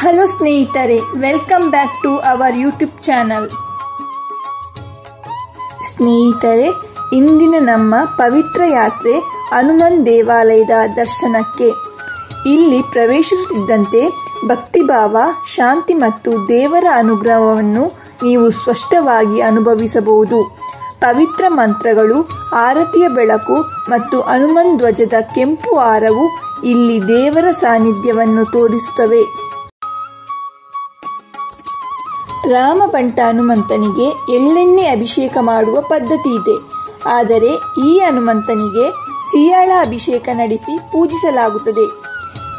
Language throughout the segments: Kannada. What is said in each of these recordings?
ಹಲೋ ಸ್ನೇಹಿತರೆ, welcome back to our YouTube channel. ಸ್ನೇಹಿತರೆ, ಇಂದಿನ ನಮ್ಮ ಪವಿತ್ರ ಯಾತ್ರೆ ಹನುಮನ್ ದೇವಾಲಯದ ದರ್ಶನಕ್ಕೆ. ಇಲ್ಲಿ ಪ್ರವೇಶಿಸುತ್ತಿದ್ದಂತೆ ಭಕ್ತಿಭಾವ, ಶಾಂತಿ ಮತ್ತು ದೇವರ ಅನುಗ್ರಹವನ್ನು ನೀವು ಸ್ಪಷ್ಟವಾಗಿ ಅನುಭವಿಸಬಹುದು. ಪವಿತ್ರ ಮಂತ್ರಗಳು, ಆರತಿಯ ಬೆಳಕು ಮತ್ತು ಹನುಮನ್ ಧ್ವಜದ ಕೆಂಪು ಹಾರವು ಇಲ್ಲಿ ದೇವರ ಸಾನ್ನಿಧ್ಯವನ್ನು ತೋರಿಸುತ್ತವೆ. ರಾಮಬಂಟ ಹನುಮಂತನಿಗೆ ಎಳ್ಳೆಣ್ಣೆ ಅಭಿಷೇಕ ಮಾಡುವ ಪದ್ಧತಿ ಇದೆ. ಆದರೆ ಈ ಹನುಮಂತನಿಗೆ ಸಿಯಾಳ ಅಭಿಷೇಕ ನಡೆಸಿ ಪೂಜಿಸಲಾಗುತ್ತದೆ.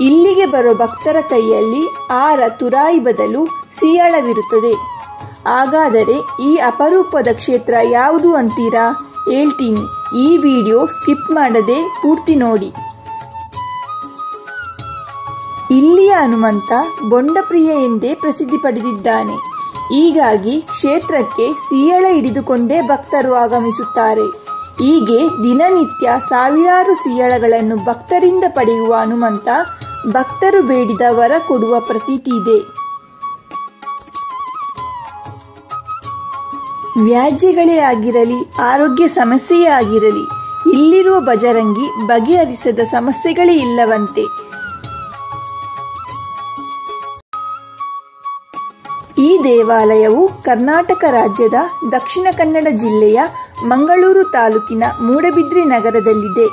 ಇಲ್ಲಿಗೆ ಬರೋ ಭಕ್ತರ ಕೈಯಲ್ಲಿ ಹಾರ ತುರಾಯಿ ಬದಲು ಸಿಯಾಳವಿರುತ್ತದೆ. ಹಾಗಾದರೆ ಈ ಅಪರೂಪದ ಕ್ಷೇತ್ರ ಯಾವುದು ಅಂತೀರಾ? ಹೇಳ್ತೀನಿ, ಈ ವಿಡಿಯೋ ಸ್ಕಿಪ್ ಮಾಡದೆ ಪೂರ್ತಿ ನೋಡಿ. ಇಲ್ಲಿಯ ಹನುಮಂತ ಬೊಂಡಪ್ರಿಯ ಎಂದೇ ಪ್ರಸಿದ್ಧಿ ಪಡೆದಿದ್ದಾನೆ. ಹೀಗಾಗಿ ಕ್ಷೇತ್ರಕ್ಕೆ ಸಿಯಾಳ ಹಿಡಿದುಕೊಂಡೇ ಭಕ್ತರು ಆಗಮಿಸುತ್ತಾರೆ. ಹೀಗೆ ದಿನನಿತ್ಯ ಸಾವಿರಾರು ಸಿಯಾಳಗಳನ್ನು ಭಕ್ತರಿಂದ ಪಡೆಯುವ ಹನುಮಂತ ಭಕ್ತರು ಬೇಡಿದ ವರ ಕೊಡುವ ಪ್ರತೀತಿ ಇದೆ. ವ್ಯಾಜ್ಯಗಳೇ ಆಗಿರಲಿ, ಆರೋಗ್ಯ ಸಮಸ್ಯೆಯೇ ಆಗಿರಲಿ, ಇಲ್ಲಿರುವ ಬಜರಂಗಿ ಬಗೆಹರಿಸದ ಸಮಸ್ಯೆಗಳೇ ಇಲ್ಲವಂತೆ. ಈ ದೇವಾಲಯವು ಕರ್ನಾಟಕ ರಾಜ್ಯದ ದಕ್ಷಿಣ ಕನ್ನಡ ಜಿಲ್ಲೆಯ ಮಂಗಳೂರು ತಾಲೂಕಿನ ಮೂಡಬಿದ್ರೆ ನಗರದಲ್ಲಿದೆ.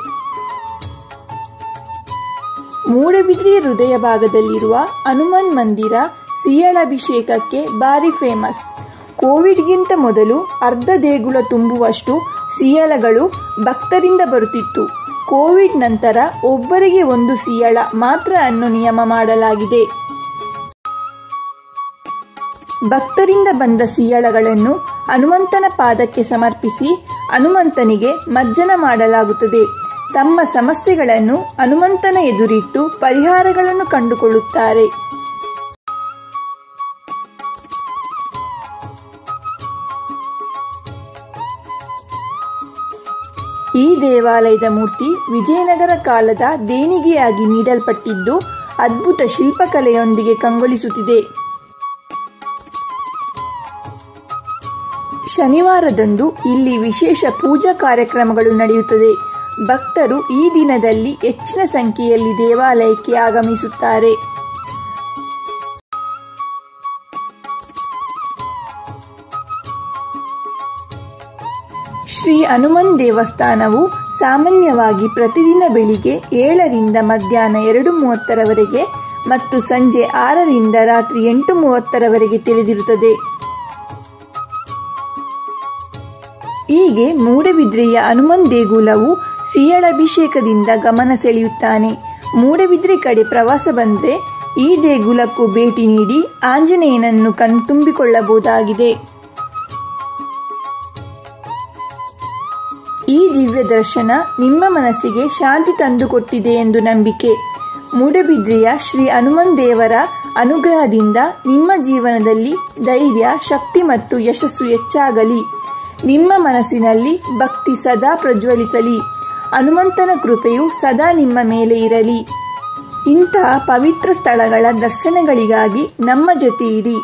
ಮೂಡಬಿದ್ರೆಯ ಹೃದಯ ಭಾಗದಲ್ಲಿರುವ ಹನುಮನ್ ಮಂದಿರ ಸಿಯಾಳಾಭಿಷೇಕಕ್ಕೆ ಭಾರಿ ಫೇಮಸ್. ಕೋವಿಡ್ಗಿಂತ ಮೊದಲು ಅರ್ಧ ದೇಗುಲ ತುಂಬುವಷ್ಟು ಸಿಯಾಳಗಳು ಭಕ್ತರಿಂದ ಬರುತ್ತಿತ್ತು. ಕೋವಿಡ್ ನಂತರ ಒಬ್ಬರಿಗೆ ಒಂದು ಸಿಯಾಳ ಮಾತ್ರ ಅನ್ನೋ ನಿಯಮ ಮಾಡಲಾಗಿದೆ. ಭಕ್ತರಿಂದ ಬಂದ ಸಿಯಾಳಗಳನ್ನು ಹನುಮಂತನ ಪಾದಕ್ಕೆ ಸಮರ್ಪಿಸಿ ಹನುಮಂತನಿಗೆ ಮಜ್ಜನ ಮಾಡಲಾಗುತ್ತದೆ. ತಮ್ಮ ಸಮಸ್ಯೆಗಳನ್ನು ಹನುಮಂತನ ಎದುರಿಟ್ಟು ಪರಿಹಾರಗಳನ್ನು ಕಂಡುಕೊಳ್ಳುತ್ತಾರೆ. ಈ ದೇವಾಲಯದ ಮೂರ್ತಿ ವಿಜಯನಗರ ಕಾಲದ ದೇಣಿಗೆಯಾಗಿ ನೀಡಲ್ಪಟ್ಟಿದ್ದು ಅದ್ಭುತ ಶಿಲ್ಪಕಲೆಯೊಂದಿಗೆ ಕಂಗೊಳಿಸುತ್ತಿದೆ. ಶನಿವಾರದಂದು ಇಲ್ಲಿ ವಿಶೇಷ ಪೂಜಾ ಕಾರ್ಯಕ್ರಮಗಳು ನಡೆಯುತ್ತದೆ. ಭಕ್ತರು ಈ ದಿನದಲ್ಲಿ ಹೆಚ್ಚಿನ ಸಂಖ್ಯೆಯಲ್ಲಿ ದೇವಾಲಯಕ್ಕೆ ಆಗಮಿಸುತ್ತಾರೆ. ಶ್ರೀ ಹನುಮನ್ ದೇವಸ್ಥಾನವು ಸಾಮಾನ್ಯವಾಗಿ ಪ್ರತಿದಿನ ಬೆಳಿಗ್ಗೆ 7ರಿಂದ ಮಧ್ಯಾಹ್ನ 2:30ರವರೆಗೆ ಮತ್ತು ಸಂಜೆ 6ರಿಂದ ರಾತ್ರಿ 8:30ರವರೆಗೆ ತೆರೆದಿರುತ್ತದೆ. ಹೀಗೆ ಮೂಡಬಿದ್ರೆಯ ಹನುಮನ್ ದೇಗುಲವು ಸಿಯಾಳಾಭಿಷೇಕದಿಂದ ಗಮನ ಸೆಳೆಯುತ್ತಾನೆ. ಮೂಡಬಿದ್ರೆ ಕಡೆ ಪ್ರವಾಸ ಬಂದ್ರೆ ಈ ದೇಗುಲಕ್ಕೂ ಭೇಟಿ ನೀಡಿ ಆಂಜನೇಯನನ್ನು ಕಣ್ತುಂಬಿಕೊಳ್ಳಬಹುದಾಗಿದೆ. ಈ ದಿವ್ಯ ದರ್ಶನ ನಿಮ್ಮ ಮನಸ್ಸಿಗೆ ಶಾಂತಿ ತಂದುಕೊಟ್ಟಿದೆ ಎಂದು ನಂಬಿಕೆ. ಮೂಡಬಿದ್ರೆಯ ಶ್ರೀ ಹನುಮನ್ ದೇವರ ಅನುಗ್ರಹದಿಂದ ನಿಮ್ಮ ಜೀವನದಲ್ಲಿ ಧೈರ್ಯ, ಶಕ್ತಿ ಮತ್ತು ಯಶಸ್ಸು ಹೆಚ್ಚಾಗಲಿ. ನಿಮ್ಮ ಮನಸ್ಸಿನಲ್ಲಿ ಭಕ್ತಿ ಸದಾ ಪ್ರಜ್ವಲಿಸಲಿ. ಹನುಮಂತನ ಕೃಪೆಯು ಸದಾ ನಿಮ್ಮ ಮೇಲೆ ಇರಲಿ. ಇಂತಹ ಪವಿತ್ರ ಸ್ಥಳಗಳ ದರ್ಶನಗಳಿಗಾಗಿ ನಮ್ಮ ಜೊತೆ ಇರಿ.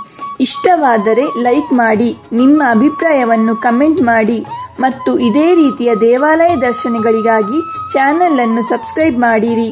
ಇಷ್ಟವಾದರೆ ಲೈಕ್ ಮಾಡಿ, ನಿಮ್ಮ ಅಭಿಪ್ರಾಯವನ್ನು ಕಮೆಂಟ್ ಮಾಡಿ ಮತ್ತು ಇದೇ ರೀತಿಯ ದೇವಾಲಯ ದರ್ಶನಗಳಿಗಾಗಿ ಚಾನೆಲ್ ಅನ್ನು ಸಬ್ಸ್ಕ್ರೈಬ್ ಮಾಡಿರಿ.